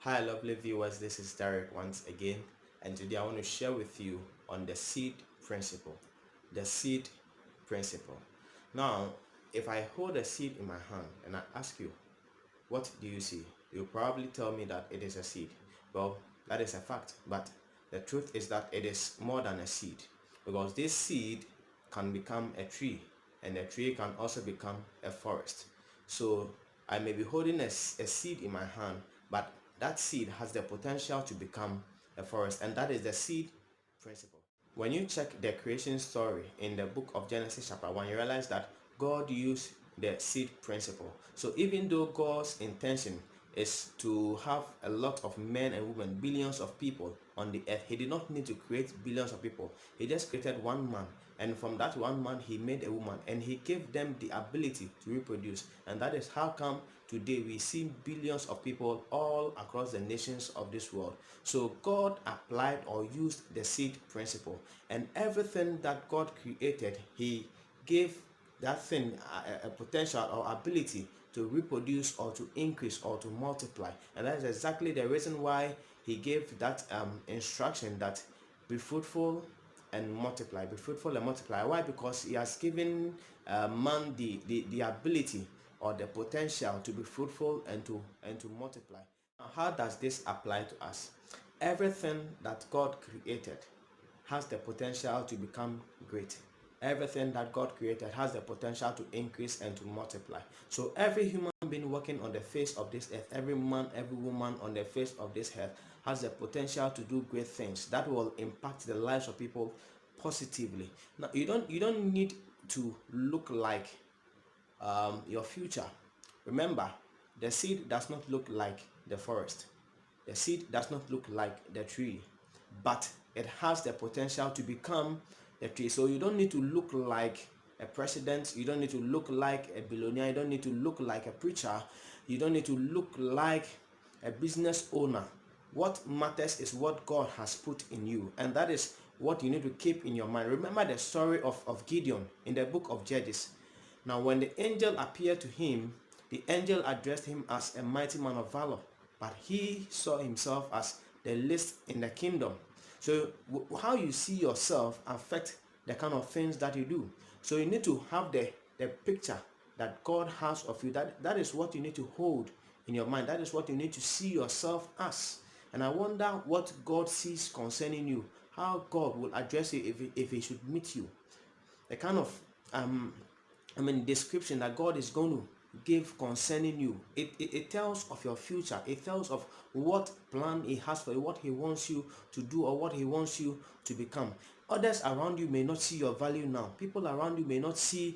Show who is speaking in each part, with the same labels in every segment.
Speaker 1: Hi, lovely viewers. This is Derek once again, and today I want to share with you on the seed principle. The seed principle. Now, if I hold a seed in my hand and I ask you, what do you see? You'll probably tell me that it is a seed. Well, that is a fact, but the truth is that it is more than a seed because this seed can become a tree, and a tree can also become a forest. So I may be holding a seed in my hand, but that seed has the potential to become a forest, and that is the seed principle. When you check the creation story in the book of Genesis chapter 1, you realize that God used the seed principle. So even though God's intention is to have a lot of men and women, billions of people on the earth, he did not need to create billions of people. He just created one man, and from that one man he made a woman, and he gave them the ability to reproduce. And that is how come today we see billions of people all across the nations of this world. So God applied or used the seed principle, and everything that God created, he gave that thing a potential or ability to reproduce or to increase or to multiply. And that is exactly the reason why he gave that instruction that be fruitful and multiply, be fruitful and multiply. Why? Because he has given man the ability or the potential to be fruitful and to multiply. Now, how does this apply to us? Everything that God created has the potential to become great. Everything that God created has the potential to increase and to multiply. So every human being walking on the face of this earth, every man, every woman on the face of this earth has the potential to do great things that will impact the lives of people positively. Now you don't need to look like your future. Remember, the seed does not look like the forest. The seed does not look like the tree, but it has the potential to become a tree. So you don't need to look like a president, you don't need to look like a billionaire, you don't need to look like a preacher, you don't need to look like a business owner. What matters is what God has put in you, and that is what you need to keep in your mind. Remember the story of Gideon in the book of Judges. Now, when the angel appeared to him, the angel addressed him as a mighty man of valor, but he saw himself as the least in the kingdom. So, how you see yourself affect the kind of things that you do. So, you need to have the picture that God has of you. That is what you need to hold in your mind. That is what you need to see yourself as. And I wonder what God sees concerning you, how God will address you if he should meet you. The kind of um description that God is going to give concerning you. It tells of your future. It tells of what plan he has for you, what he wants you to do, or what he wants you to become. Others around you may not see your value now. People around you may not see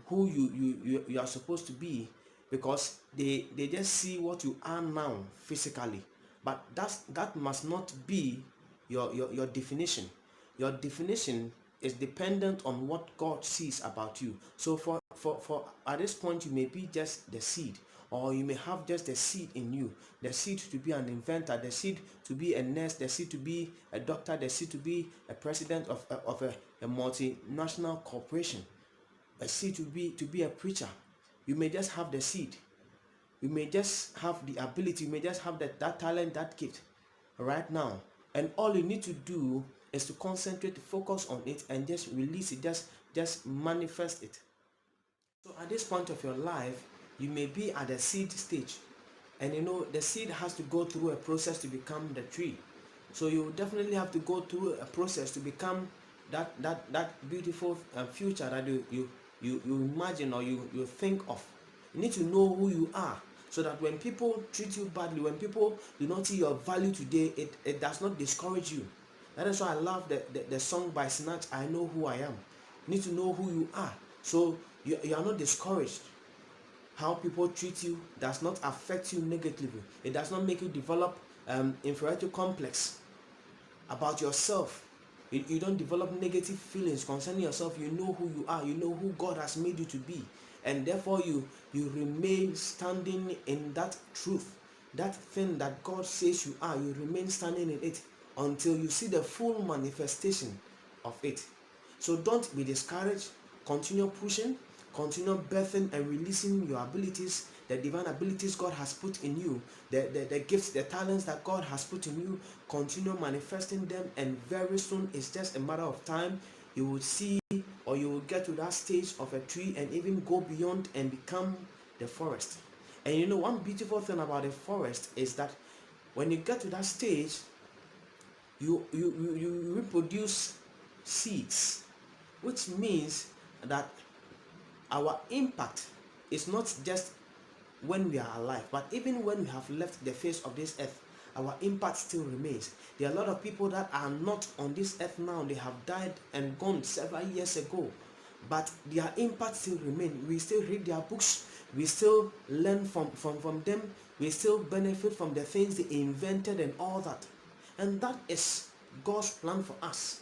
Speaker 1: who you are supposed to be, because they just see what you are now physically. But that must not be your definition. Your definition is dependent on what God sees about you. So for at this point, you may be just the seed, or you may have just the seed in you, the seed to be an inventor, the seed to be a nurse, the seed to be a doctor, the seed to be a president of a multinational corporation, a seed to be a preacher. You may just have the seed. You may just have the ability, you may just have that talent, that gift right now. And all you need to do is to concentrate, focus on it, and just release it, just manifest it. So at this point of your life, you may be at the seed stage, and the seed has to go through a process to become the tree. So you definitely have to go through a process to become that beautiful future that you imagine, or you think of. You need to know who you are, so that when people treat you badly, when people do not see your value today, it does not discourage you. That is why I love the song by Snatch, I Know Who I Am. You need to know who you are, so you are not discouraged. How people treat you does not affect you negatively. It does not make you develop inferiority complex about yourself. You don't develop negative feelings concerning yourself. You know who you are. You know who God has made you to be, and therefore you remain standing in that truth, that thing that God says you are. You remain standing in it until you see the full manifestation of it. So don't be discouraged. Continue pushing, continue birthing and releasing your abilities, the divine abilities God has put in you, the gifts, the talents that God has put in you, continue manifesting them, and very soon it's just a matter of time. You will see, or you will get to that stage of a tree and even go beyond and become the forest. And you know, one beautiful thing about the forest is that when you get to that stage, you reproduce seeds, which means that our impact is not just when we are alive, but even when we have left the face of this earth, our impact still remains. There are a lot of people that are not on this earth now. They have died and gone several years ago, but their impact still remains. We still read their books, we still learn from them, we still benefit from the things they invented and all that. And that is God's plan for us.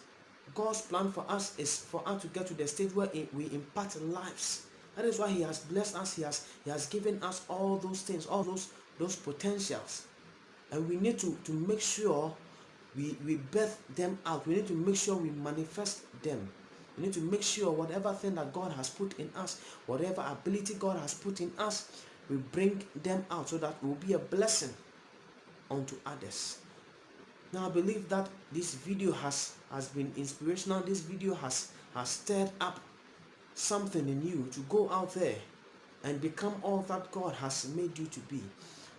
Speaker 1: God's plan for us is for us to get to the stage where we impact lives. That is why He has blessed us. He has given us all those things, all those potentials. And we need to make sure we birth them out. We need to make sure we manifest them. We need to make sure whatever thing that God has put in us, whatever ability God has put in us, we bring them out so that we will be a blessing unto others. Now, I believe that this video has been inspirational. This video has stirred up something in you to go out there and become all that God has made you to be.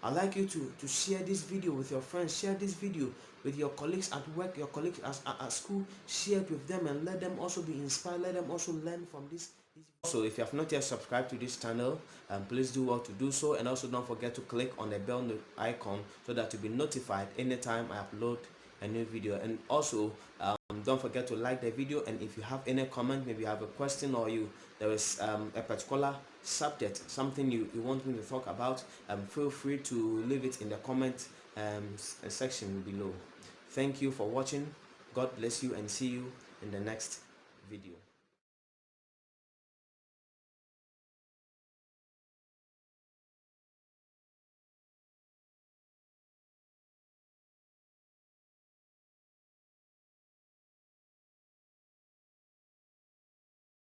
Speaker 1: I'd like you to share this video with your friends. Share this video with your colleagues at work, your colleagues at school. Share it with them and let them also be inspired. Let them also learn from this. Also, if you have not yet subscribed to this channel, please do well to do so, and also don't forget to click on the bell icon so that you'll be notified anytime I upload a new video. And also don't forget to like the video, and if you have any comment, maybe you have a question, or there is a particular subject, something you want me to talk about, feel free to leave it in the comment section below. Thank you for watching. God bless you, and see you in the next video.